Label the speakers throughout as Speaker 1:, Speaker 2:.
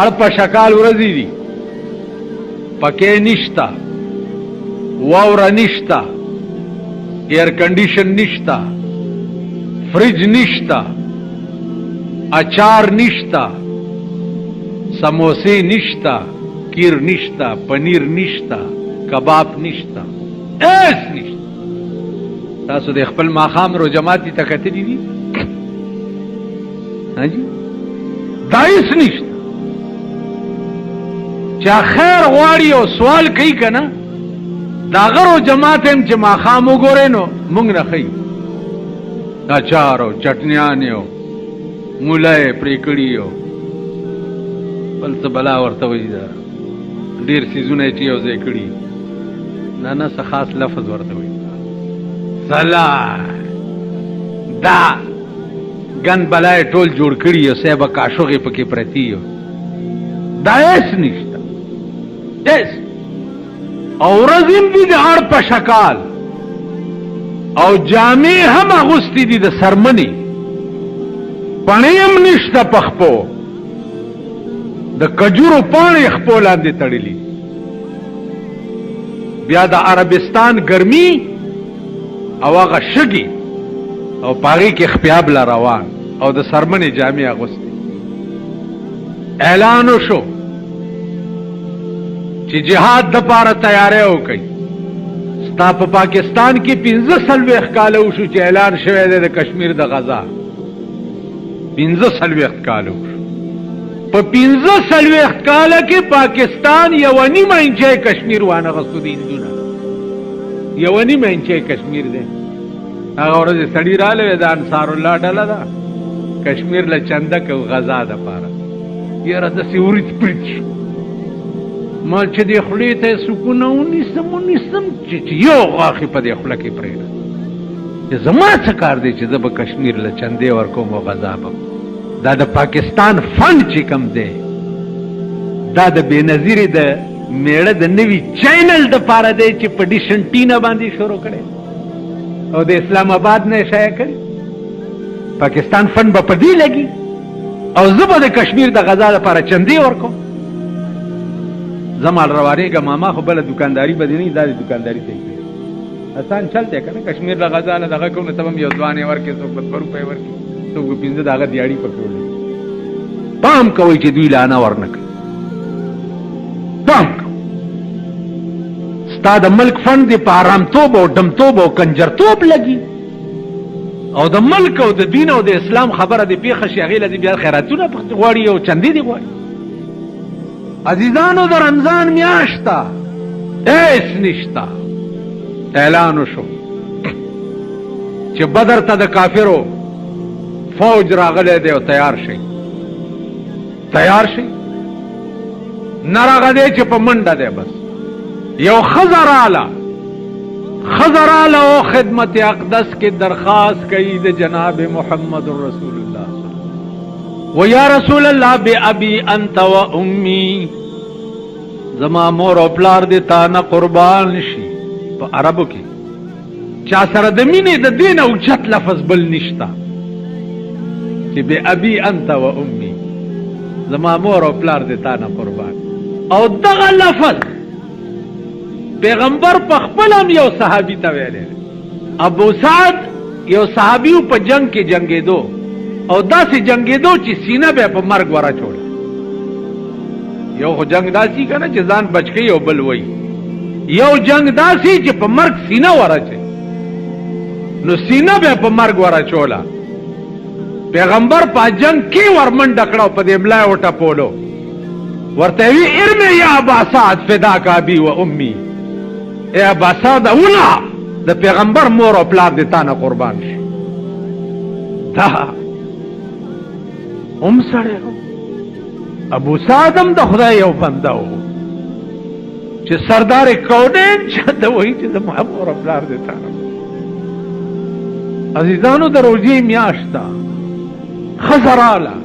Speaker 1: اړ په شکال ورځي دي پکې نشتا واوره نشتا ایر کنډیشن نشتا فریج نشتا اچار نشتا سموسے نشتا کیر نشتا پنیر نشتا کباب نشتا ایس نشتا تاسو د خپل ماخام رو جماعتي تکتلی دي ها جی دایس نشتا چا خیر غواړي او سوال کوي کنه دا غرو جماعت هم چې ماخام وګورې نو مونږ نه خي اچار او چټنیان یو مولای پریکړی یو بل څه بلا ورته وایي دا ډیر سیزونه چې یو ځای کړي نه څه خاص لفظ ورته وایي سلا دا ګن بلای ټول جوړ کړي یو صاحب کاشوغې پکې پرتی یو دا ایس نشته ایس او رزم دي د اړ په شکال او جامع هم اغوستی دي د سرمنی پڼې هم نشته پخپو د کجورو پاڼې خپو لاندې تړلي بیا د عربستان ګرمي او هغه شګي او پاغي کې خپیاب لا روان او د سرمنې جامع اغوستی اعلان وشو چې جهاد د پاره تیاری وکړي ستا په پاکستان کې 15 کاله وشو چې اعلان شوی دی د کشمیر د غزا 15 کاله وشو په 15 کاله کې پاکستان یو نیمه انچه کشمیر وانه غوښتو دي هندونه یو نیمه انچه کشمیر دی هغه ورځ سړی رااله د انصار الله ډله ده کشمیر له چندک او غزا د پاره یاره د سیوري پرچ ما چې د خولې ته سکونه ونیسم چې یو غاښې په دې خوله کې پرېږدم چې زما څه کار دی چې زه به کشمیر له چندې ورکوم او غذا به دا د پاکستان فنډ چې کوم دی دا د بېنظیرې د میړه د نوي چینل دپاره دی چې په ډیشنټینه باندې شروع کړی او د اسلام آباد نه یې شایع کړي پاکستان فنډ به په دې لګي او زه به د کشمیر د غذا دپاره چندې ورکوم زمال روانېږه ماما خو بله دکانداري به دې نه دا د دکانداري صحیح کړي آسان چل دی که نه کشمیر له غذا نه دغه کوم نو ته به هم یو ځوانې ورکړې څوک به 2 روپۍ ورکړي څوک به 15 د هغه دیاړي پکې ولګي پام کوئ چې دوی لانه ورنه کوي پام کوئ ستا د ملک فنډ دې په ارامتوب او ډمتوب او کنجرتوب لګي او د ملک او د دین او د اسلام خبره دې پیښه شي هغې له دې بیا خیراتونه غواړي او چندې دې غواړي عزیزانو د رمضان میاشتا ایس نشتا اعلان وشو چې بدر ته د کافرو فوج راغلی دی او تیار شي نه راغلی چې په منډه دی بس یو ښځه راله او خدمت اقدس کې درخواست کوي د جناب محمد رسول الله و یا رسول الله بأبي انت و امي زما مور او پلار دې تا نه قربان شي په عربو کې چا سره د مینې د دین او چت لفظ بل نشتا چې بأبي انت و امي زما مور او پلار دې تا نه قربان او دغه لفظ پیغمبر په خپل هم یو صحابي ته ویلی ابو سعد یو صحابي په جنگ کې جنگېدو او داسې جنگېدو چې سینه به په مرګ وراچوله یو خو جنگ داسې که نه چې ځان بچ کوي او بل وایي یو جنگ داسې چې په مرګ سینه وراچي نو سینه به په مرګ وراچوله پیغمبر په جنگ کې ورمنډه کړه او په دې ملا یې وټپولو ورته وی ارمي یا ابا سعد فداک ابي و امي اے ابا سعد اولا د پیغمبر مور او پلار دې تا نه قربان شي دا سړی ابو سعد هم د خدای یو بنده و چې سردار کونین چاته وایي چې زما مور او پلار دې تا نه عزیزانو د روژې میاشت ده ښځه راله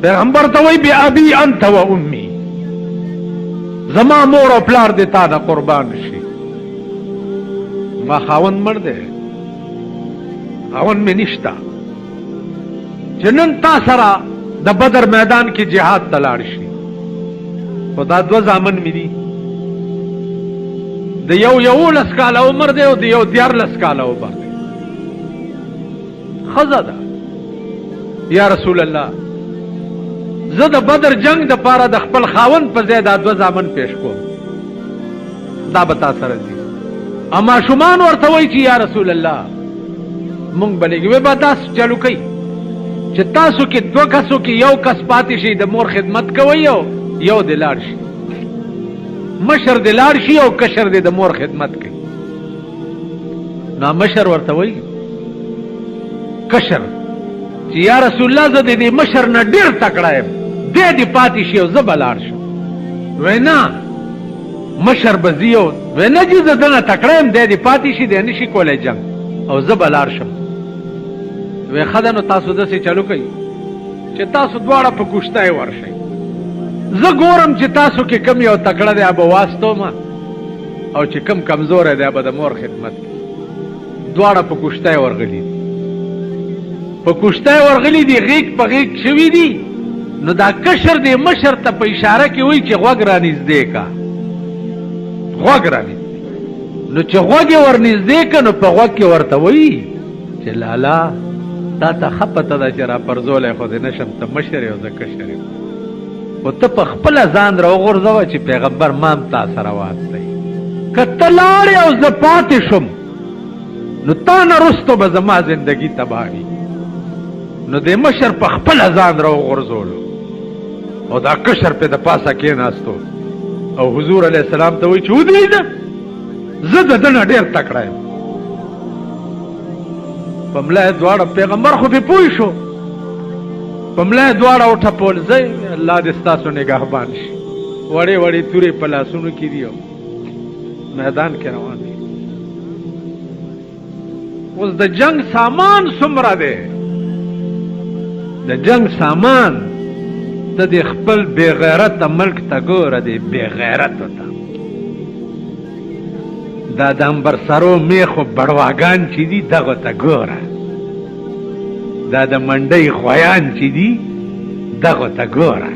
Speaker 1: پیغمبر ته وایي بأبي انت و امي زما مور او پلار دې تا نه قربان شي ما خاوند مړ دی خاوند مې نشته چې نن تا سره د بدر میدان کې جهاد تلاړ شي. خدا دو زامن مې دي، د یو 11 کاله عمر دی او د یو 14 کاله عمر دی. ښځه ده یا رسول الله زه د بدر جنگ د پاره د خپل خاوند په ځای دا 2 زامن پیش کوم، دا به تا سره ځي. اما شومان ورته وایي چې یا رسول الله مونږ بلېږي. وی به داس چالو کوي چې تاسو کې 2 کسو کې یو کس پاتې شي د مور خدمت کوي او یو د لاړ شي، مشر د لاړ شي او کشر د مور خدمت کوي. نو مشر ورته وایي کشر چې یا رسول الله زه د دې مشر نه ډېر تکړه یم، دی دې پاتې شي او زه به لاړ شم. وی نه مشر به ځي او وی نه چې زه دنه تکړه یم، دی دې پاتې شي، دی نشي کولی جنګ او زه به لاړ شم. وی ښه ده نو تاسو داسې چلو کوي چې تاسو دواړه په کشتی ورشئ، زه ګورم چې تاسو کې کم یو تکړه دی به واستوم او چې کم کمزوری دی به د مور خدمت کوي. دواړه په کشتی ورغلي دي، په کشتی ورغلي دي، غیږ په غیږ شوي دي. نو دا کشر دی مشر ته په اشاره کې وایي چې غوږ رانږدې کا، غوږ رانږدې. نو چې غوږ یې ورنږدې که نو په غوږ کې ورته وایي چې لالا تا ته ښه پته ده چې را پرزولی خو دې نشم، ته مشر یې او زه کشر یم، خو ته په خپله ځان راوغورځوه چې پیغمبر مام تا سره واستوي. که ته لاړې او زه پاتې شم نو تا نه رستو به زما زندګي تباه وي. نو د مشر په خپله ځان راوغورځولو او دا کشر پې د پاسه کېناستو او حضور علیه السلام ته وایي چې ودرېږه زه د ده نه ډېر تکړه یم. په ملا یې دواړه پیغمبر خو پې پوه شو، په ملا یې دواړه وټپول. ځئ الله دې ستاسو نګهبان شي. وړې وړې تورې په لاسونو کې دي او میدان کې روان دي. اوس د جنگ سامان څومره دی، د جنگ سامان د دې خپل بې غیرته ملک ته ګوره، دې بې غیرتو ته دا د امبرسرو میخو بړواګان چې دي دغو ته ګوره، دا د منډۍ خویان چې دي دغو ته ګوره،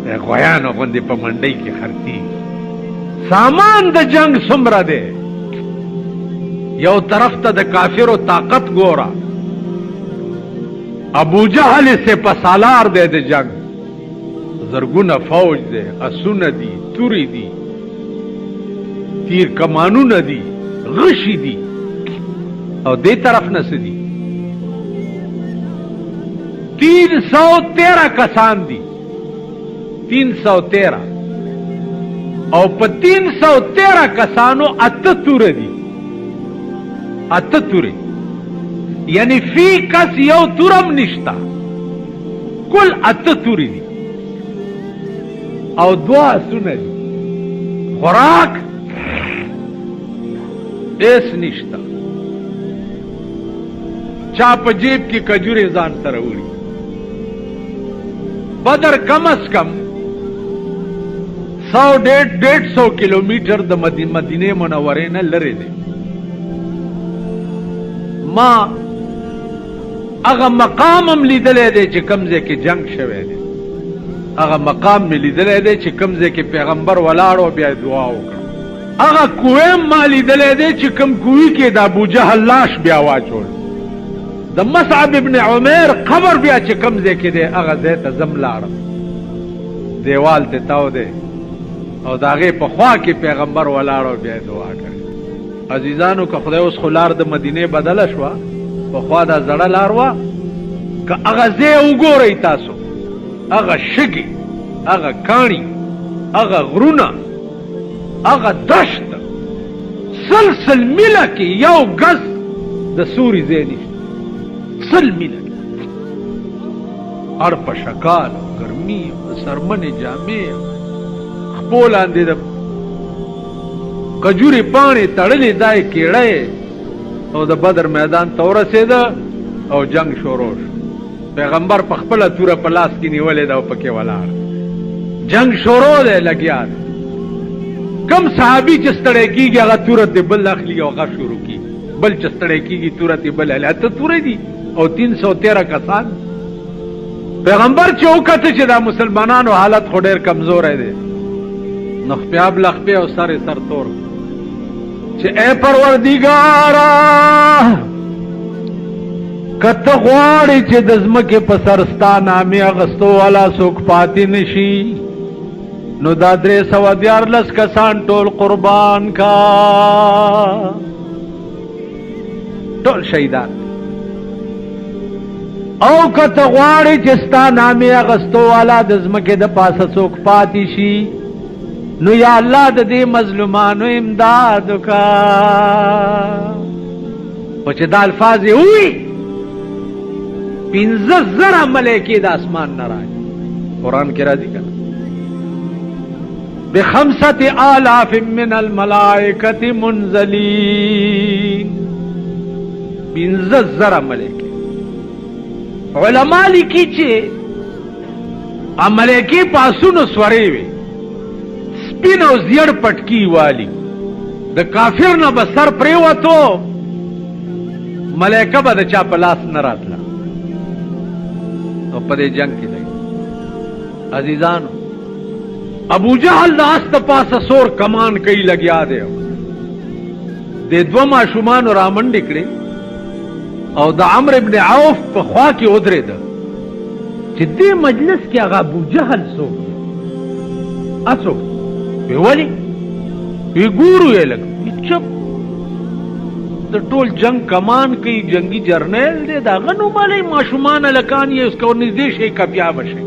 Speaker 1: د خویانو غوندې په منډۍ کې خرڅېږي. سامان د جنگ څومره دی، یو طرف ته د کافرو طاقت ګوره، ابو جهل سپه سالار دی د جنگ، زرګونه فوج دی، اسونه دي، توري دي، تیر کمانونه دي، غشي دي، او دې طرف نه څه دي 313 کسان دي، 313 او په 313 کسانو 8 توره دي، 8 توره یعنی فی کس یو تورم نشتا، کل 8 توری دي او 2 اسونه دي، خوراک ایس نشتا، چا په جیب کې کجوري ځان سره وړي. بدر کم از کم 100-150 کیلومیټر د مدینه منورې نه لري دی. ما هغه مقام هم لیدلی دی چې کوم ځای کې جنگ شوی دی، هغه مقام مې لیدلی دی چې کوم ځای کې پیغمبر ولاړ او بیا دعا وکړه. هغه کوی هم ما لیدلی دی چې کوم کوی کې د ابوجهل لاش بیا واچول. د مصعب ابن عمیر قبر بیا چې کوم ځای کې دی هغه ځای ته زم لاړم، دیوال ته تاو دی او د هغې په خوا کې پیغمبر ولاړ او بیا دعا کړې. عزیزانو که خدای اوس خو لار د مدینې بدله شوه، پخوا دا زړه لار وه، که هغه ځای وګورئ تاسو، هغه شګې، هغه کاڼي، هغه غرونه، هغه دشت، 100 میله کې یو ګز د سوري ځای نشته، 100 میله کې اړ په شکال او ګرمي او د سرمنې جامې خپو لاندې د کجوري پاڼې تړلې ځای کېړی او د بدر میدان ته ورسېده او جنگ شروع شو. پیغمبر په خپله توره په لاس کې نیولې ده او پکې ولاړ، جنگ شروع دی، لګیا دی. کم صحابي چې ستړی کېږي هغه توره دې بل اخلي او هغه شروع کېږي، بل چې ستړی کېږي توره دې بل اخلي. 8 تورې دي او 313 کسان. پیغمبر چې وکړه چې دا مسلمانانو حالت خو ډېر کمزوری دی نو خپیاب لخپې او سر تور چې اے پروردګاره کته غواړي چې د ځمکې په سر ستا نامې اخیستو والا څوک پاتې نشي نو دا 314 کسان ټول قربان کا ټول شهیدان او کته غواړي چې ستا نامې اخیستو والا د ځمکې د پاسه څوک پاتې شي نو یا الله د دې مظلومانو امداد وکړه او چې دا الفاظ یې ووایي 15,000 ملائکې د اسمان نه راځي قرآن کې راځي کنه ب5,000 من الملائکة منزلین 15,000 ملائکې علما لیکي چې ملائکې پاسونو سورې وي سپین او زیړ پټکی والی د کافر نه به سر پریوتو ملائکه به د چا په لاس نه راتله او په دې جنگ کې دی عزیزانو ابو جهل د اس د پاسه سور کمان کوي لګیا دی د دوه ماشومانو رامنډې کړې او د عمرو ابن عوف په خوا کې ودرېده چې دې مجلس کې هغه ابو جهل څوک اڅوک وی ولی وی ګورو یې لګ چپ د ټول جنگ کمان کوي جنگي جرنیل دی دا غنو مالای ماشومان لکان یې اس کو نږدې شي کپیا بشي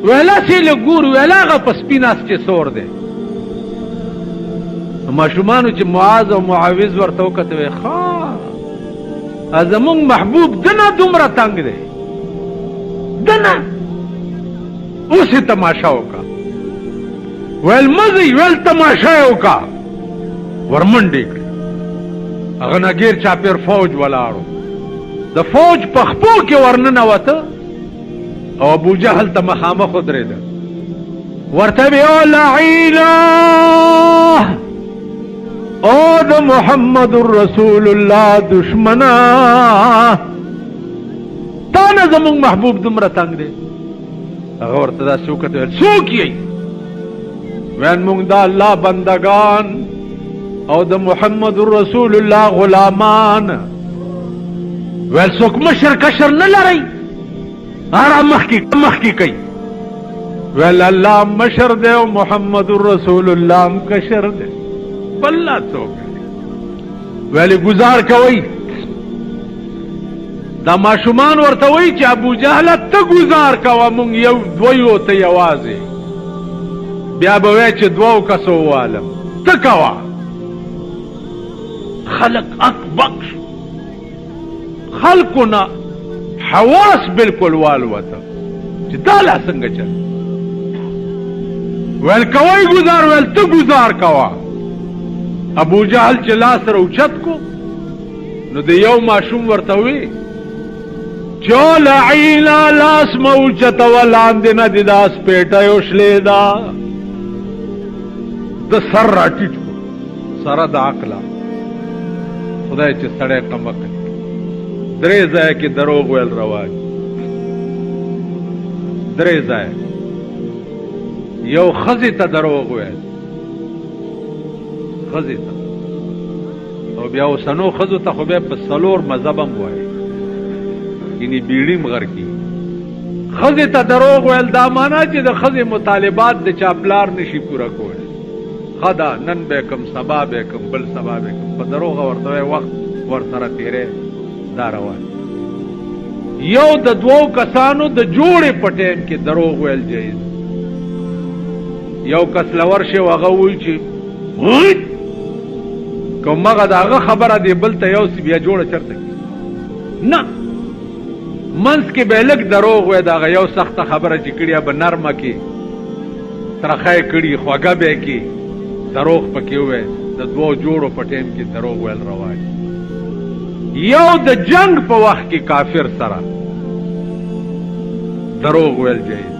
Speaker 1: ویلا سي له ګورو ویلا غ پسپیناس چې سور دی ماشومانو چې معاذ او معاوذ ورته وکړه ښا ازمون محبوب دنا دومره تنگ دی دنا اوس تماشا وکړه ویل مزي ویل تماشا وکړه ورمنډې کړ هغه نګیر چاپیر فوج ولاړو د فوج په خپو کې ورننوته او ابو جهل ته مخامخ ودرېده ورته وی او لعینا او د محمد رسول الله دشمنا تا نه زمونږ محبوب دومره تنگ دی هغه ورته داسې وکتل ویل څوک یې ویل مونږ د الله بندگان او د محمد رسول الله غلامان ویل څوک مشر کشر نه لرئ هر مخکې کوي ویل الله مشر دی او محمد رسول الله هم کشر دی بل څوک ویل گزار کوي دا ماشومان ورته وایي چې ابو جهل ته گزار کوه مونږ یو دویو ته یوازې بیا به وایي چې دوو کسو والم ته کوه خلق اکبک خلقنا حواس بالکل والوته چې دا لا څنګه چل ویل کوي گزار ویل ته گزار کوه ابو جهل چې لاس سره اوچت کو نو د یو ماشوم ورته وی چې لعینا لاس مه اوچته ولاندې نه د داس پیټه یوشلې ده د سر راټیټ کو سره د عقله خدای چې سړی کمه کوي 3 ځای کې دروغ ویل رواج 3 ځای یو ښځې ته دروغ ویل ښځې ته او بیا اوسنو ښځو ته خو بیا په 4 مذهب هم وایي یعنې بیړي م غر کي ښځې ته دروغ ویل دا معنا چې د ښځې مطالبات د چا پلار نشي پوره کولی ښه ده نن به کم سبا به کم بل سبا به کم په دروغه ورته وخت ورسره تیری دا روان یو د 2 کسانو د جوړې په ټیم کې دروغ ویل جایز یو کس لور شي هغه وایي چې کوم هغه د هغه خبره دی بل ته یو بیا جوړه چرته نه منځ کې به لږ دروغ وی د هغه یو سخته خبره چې کړې به نرمه کې ترخه یې کړي خوږه به یې کې دروغ پکې وی د 2 جوړو په ټیم کې دروغ ویل رواج یو د جنگ په وخت کې کافر سره دروغ ویل جایز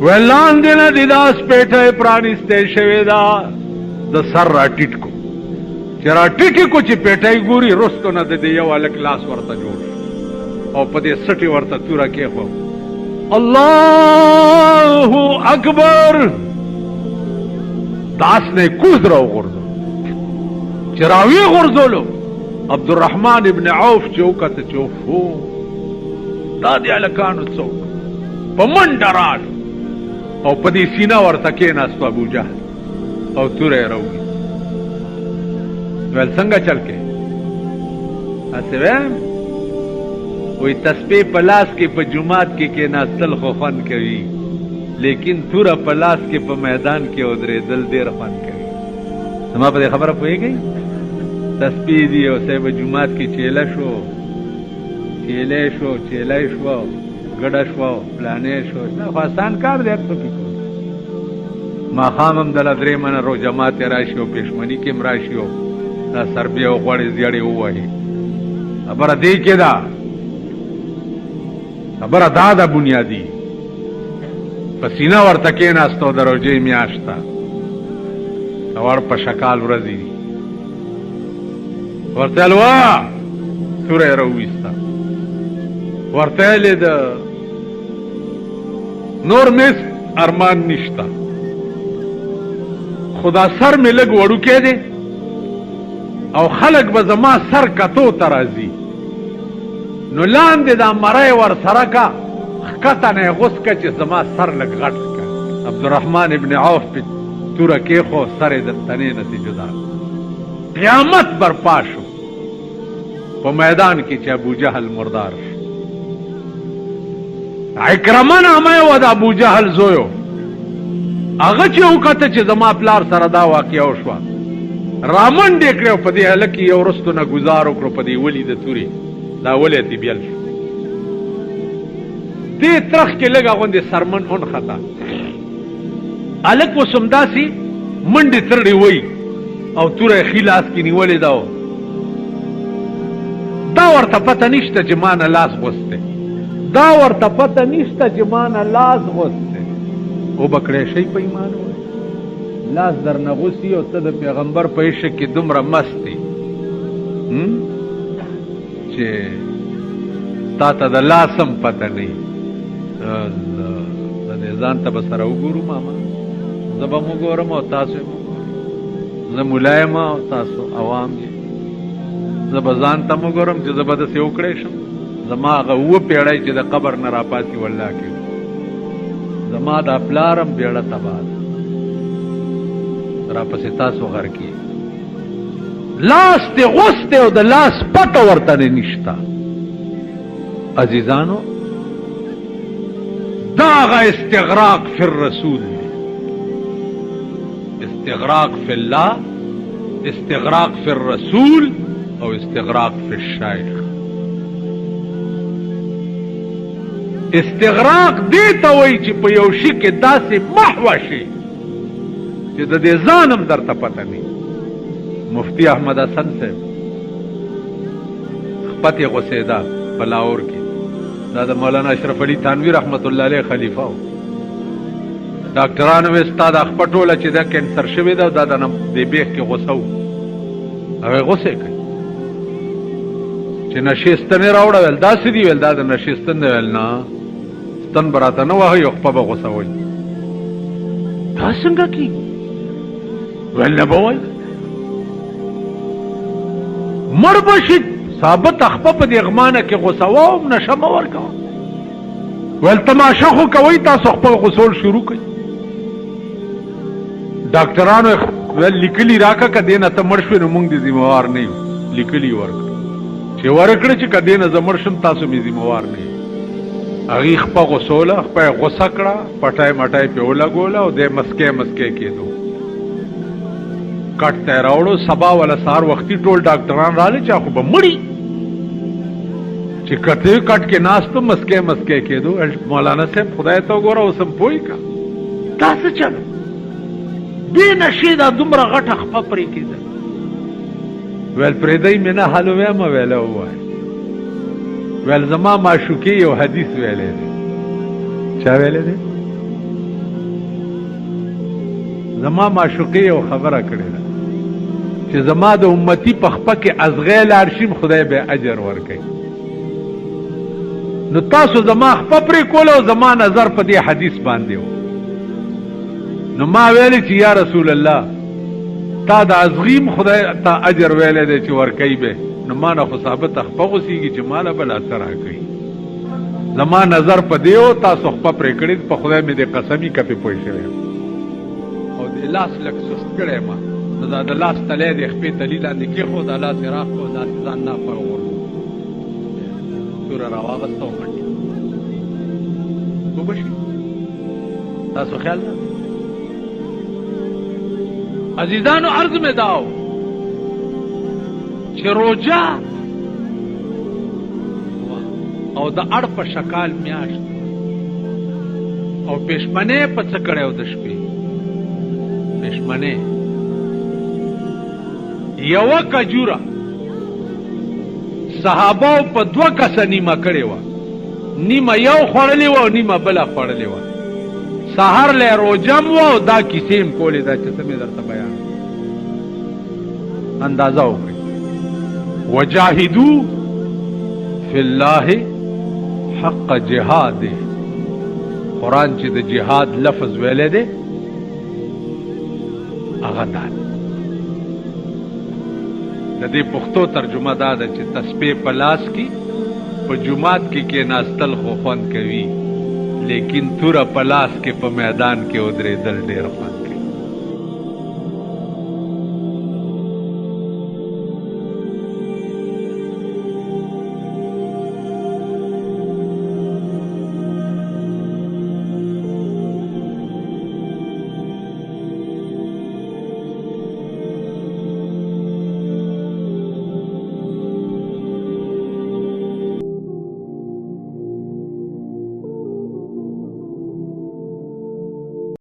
Speaker 1: ویلاندې نه د داس پیټه پرانیسته شوې ده د سر راټیټ کو چې راټیټ کو چې پیټه ګوري رستو نه د یو الک لاس ورته جوړ او په دې سټي ورته توره کېښو الله اکبر داس نه کوز راو غورځو چې راوی غورځولو عبدالرحمن ابن عوف چې وکته چې اوفو دا دې هلکانو څوک په منډه راغلو او په دې سینه ورته کېناستو ابوجهل او توره یې راوویست ویل څنګه چل کې هسې ویم وی تسبیح په لاس کې په جماعت کې کېناستل خو خوند کوي لیکن توره په لاس کې په میدان کې ودرېدل ډېر خوند کوي زما په دې خبره پوهېږئ تسبیح دي او صاحب جماعت کې چیله شو چیلی شو چیلی شو ګډه شوه پلانې شو دا خو آسان کار دی هر څوک یې کوي ماښام هم دله درې منه روژه ماتې راشي او پېشمني کې هم راشي او دا سربې او غوړې زیړې ووهي خبره دې کې ده خبره دا ده بنیادي په سینه ورته کېناست او د روژې میاشت ده وړ په شکال ورځې دي ورته ویل وا توره یې راوویسته ورته ویلې د نور میس ارمان نشته خدا سر مې لږ وړوکی دی او خلک به زما سر کتو ته راځي نو لاندې دا مری ور سره کا ښکته نه یې غوڅ که چې زما سر لږ غټ که عبدالرحمن ابن عوف پې توره کېښو سر یې د تنې نسې جدا قیامت برپا شو په میدان کې چې ابوجهل مردار شو عکرمه نامه یې وه د ابوجهل زویو هغه چې وکته چې زما پلار سره دا واقعه وشوه رامنډې کړې او په دې هلک یې یو وروستو نه ګزار وکړو په دې ولي د تورې دا ولې ته بیل شو دې ترخ کې لږه غوندې سرمن ونښته هلک اوس همداسې منډې ترړې وی او توره یې ښي لاس کې نیولې ده دا ورته پته نشته چې ما نه لاس غوستی دا ورته پته نشته چې ما نه لاس غوستی وبکړی شئ په ایمان لاس در نه غوسي او ته د پیغمبر په عشق کې دومره مست دی چې تا ته د لاس هم پته نه وي د دې ځان ته به سره وګورو ماما زه به م وګورم او تاسو یې زه ملا یم او تاسو عوام یې زه به ځان ته م وګورم چې زه به داسې وکړی شم زما هغه اووه پیړۍ چې د قبر نه راپاسي والله کې زما دا پلار هم بیړه تباه ده راپسې تاسو غر کې لاس دې غوستی او د لاس پته ورته نشته عزیزانو دا هغه استغراق فی الرسول استغراق فی الله استغراق فی الرسول او استغراق فی الشیخ استغراق دې ته وایي چې په یو شي کې داسې محوه شي چې د دې ځان هم درته پته نه مفتی احمد حسن صاحب خپت یې غوسېده په لاهور کې دا د مولانا اشرف علي تھانوي رحمت الله علیه خلیفه و ډاکټرانو ویل ستا دا خپه ټوله چې دا کینسر شوې ده او دا د دې بیخ کې غوسه و هغه غوسې کوي چې نشې ستنې راوړه ویل داسې دي ویل دا د نشې ستن دی ویل نه ستن به راته نه وهئ او خپه به غوسه وایي دا څنګه کېږي ویل نه به وایي مړ به شي ثابت خپه په دې غمانه کې غوسه وه نشه مه ورکوه ویل تماشه خو کوئ تاسو خپل غسول شروع کوئ ډاکټرانو ویل لیکلي راکه که دې نه ته مړ شوې نو موږ دې ذمهوار نه یو لیکلي ورکړه چې ورکړه چې که دې نه زه مړ شم تاسو مې ذمهوار نه یو هغې خپه غوسوله خپه یې غوسه کړه پټی مټی پې ولګوله او دی مسکی مسکی کېدو کټ ته یې راوړو سبا وله سهار وختي ټول ډاکټران راغلي چې خو به مړي چې کته کټ کې ناستو مسکی مسکی کېدو مولانا صاحب خدای ته وګوره اوس هم پوه که دا څه چلو دې نشې دا دومره غټه خپه پرې کېده ویل پرېږدئ مې نه حل ویمه ویله ووایه ویل زما معشوقې یو حدیث ویلی دی چا ویلی دی زما معشوقې یو خبره کړې ده چې زما د امتی په خپه کې ازغی لاړ شي خدای به اجر ورکوي نو تاسو زما خپه پرې کول او زما نظر په دې حدیث باندې و. نو ما ویلی چې یا رسول الله تا د ازغیم خدای تا اجر ویلی دی چې ورکوي به، نو ما نه خو ثابت خپه غوسېږي چې ماله به لا څه راکوي. زما نظر په دې و تاسو خپه پرې کړې، په خدای مې د قسمي کپې پوه شوی او د لاس لږ سست کړی ما، نو دا د لاس تلی د خپې تلي لاندې کېښود، دا لاس یې راښکو، داسې ځان ناپه وغورځو، توره راواغسته او منډې وبه شي. تاسو خیال ده عزیزانو؟ عرض مې داو چې روجه او د اړ په شکال میاشت او پېشمنې په څه کړی او د شپې پېشمنې یوه کجوره صحابو په 2 کسه نیمه کړې وه، نیمه یو خوړلې وه او نیمه بله خوړلې وه. سهار لی روجم وه او دا کیسې م کولې ده چې څه مې درته بیان اندازه وکړئ. وجاهدو فی الله حق جهاده، قرآن چې د جهاد لفظ ویلی دی هغه دا د دې پښتو ترجمه دا ده چې تسبیح په لاس کې په جومات کې کېناستل خو خوند کوي، لیکن توره په لاس کې په میدان کې ودرېدل ډېر خوند